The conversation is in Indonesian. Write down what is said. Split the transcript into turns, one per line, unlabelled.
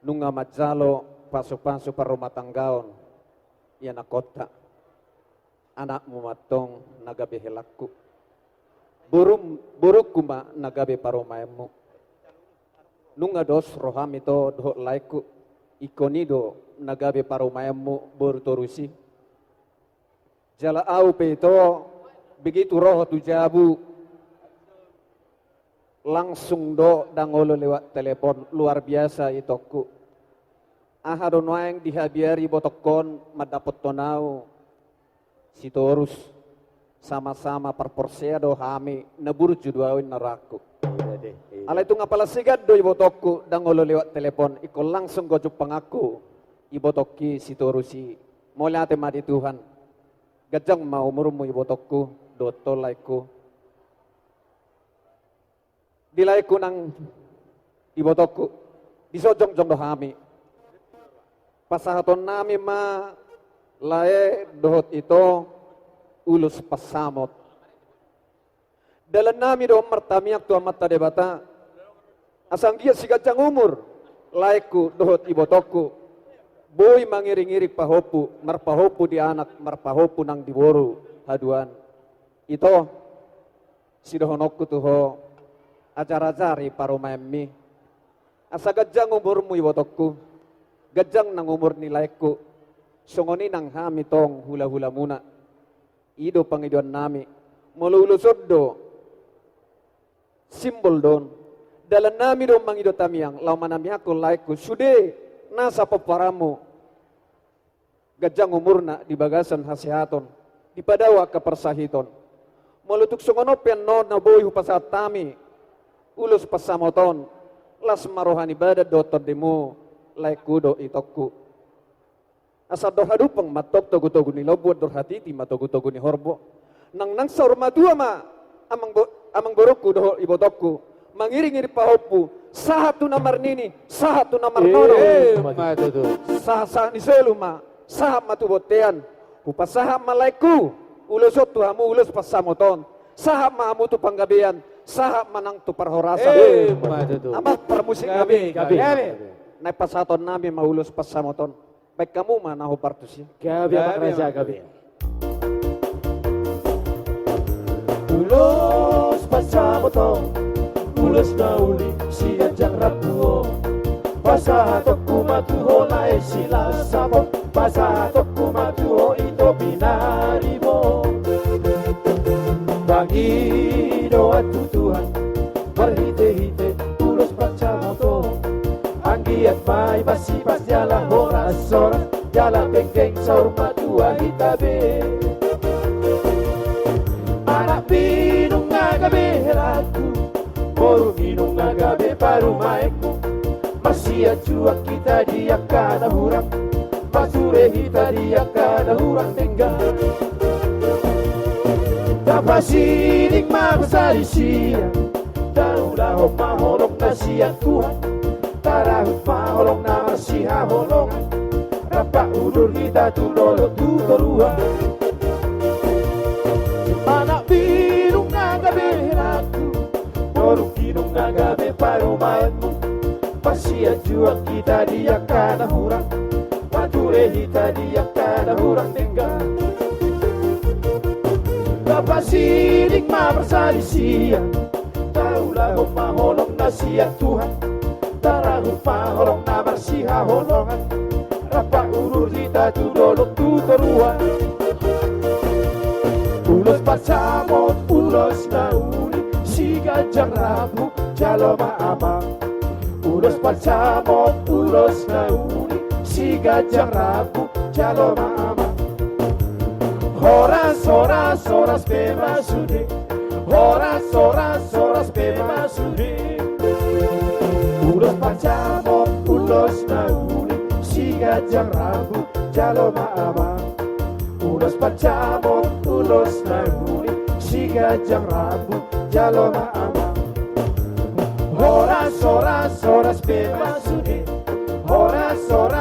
nunga majalo paso-paso pa rumah tanggaon ya na kota anakmu matong nagabe helakku buruk kuma nagabe parumaymu nunga dos rohami to doh laiku ikonido nagabe parumaymu bertorusi jala au pe to begitu roh tu jabu langsung do dangolo lewat telepon luar biasa itoku ahadon waeng dihabiari botokon madapot tonau sitorus sama-sama perporseado hami nebur juduawin naraku ala itu ngapala sigad do ibotokku dangolo lewat telepon iko langsung gojuk pangaku ibotoki sitorusi molate madi Tuhan gajang mau umurmu ibotokku do tolaiku dilaiku nang ibotokku disojong-jong dohami pasahaton nami ma lae dohot ito ulus pasamot dalam nami do martamiak tua mata debata asang dia si gajang umur laiku dohot ibotokku boy mangiring-iring pahopu marpahopu di anak marpahopu nang diboru haduan ito si dohonokku tuho ajar-ajari parumayami asa gajang umurmu ibotokku gajang nang umur nilaiku songoni nang hami tong hula-hula muna ido pangiduan nami mululusod do simbol don dalam nami do mangido tamiang lau manami aku laiku sude nasa paparamu gajang umurna di bagasan hasihaton di padawa kepersahiton mulutuk songonopian no na boy hupasat tami ulus pasamoton las marohani badat dotor demo laiku do itokku asa do hadupang matok togu-togu ni lobuat dor hatiti matogu-togu ni horbo nang saur madua ma amang borokku do ibotokku mangiring-iring pahopu sahatu namar nini sahatu namar nono sah ni seluma sah matubotean upasaha malaiku ulusot tuhamu ulus pasamoton sahab mahamu tu panggabean sahab manang tu parhorasa amat permusik gabe naik pasaton nami maulus pasamoton baik kamu mana ho partusi
gabe apa raja gabe ulus pasamoton ulus nauli si ajak rapuo pasatok kumatuho lae sila sabon pasatok kumatuho ito binaribo bagi doa tu Tuhan berhite-hite tulus baca moto anggiat mai masih pas jalan horas-horas jalan bengkeng saur matua hitabe anak pinung ngagabe helaku boru minung ngagabe paru maeku masih acuak kita dia kana hurang masure hita dia kana hurang tenggang Tapasining mapasali siya Daulahong maholong na siya Tuhan Tarahot maholong na masiha holongan Rapa ulur kita tulolo tutoruhan Anak binong na gabi hiraku Dorong kinong na gabi parumayan mo Pasiya juang kita diyak ka na hurang Mature hita diyak ka na hurang nenggang Kapasining maparsali siya Taulah kong maholong na siya Tuhan Tarahot maholong na marsiha holongan Rapa urur kita tudolong tutoruan Ulos pasamot, ulos na uli Si gajang rabu, jalo maamang Ulos pasamot, ulos na uli Si gajang rabu, jalo maamang Horas, horas, horas bebasude Horas, horas, horas bebasude Ulos pancamot, ulos nauli Si gajang rabu, jalo maamang Ulos pancamot, ulos nauli Si gajang rabu, jalo maamang Horas, horas, horas bebasude Horas, horas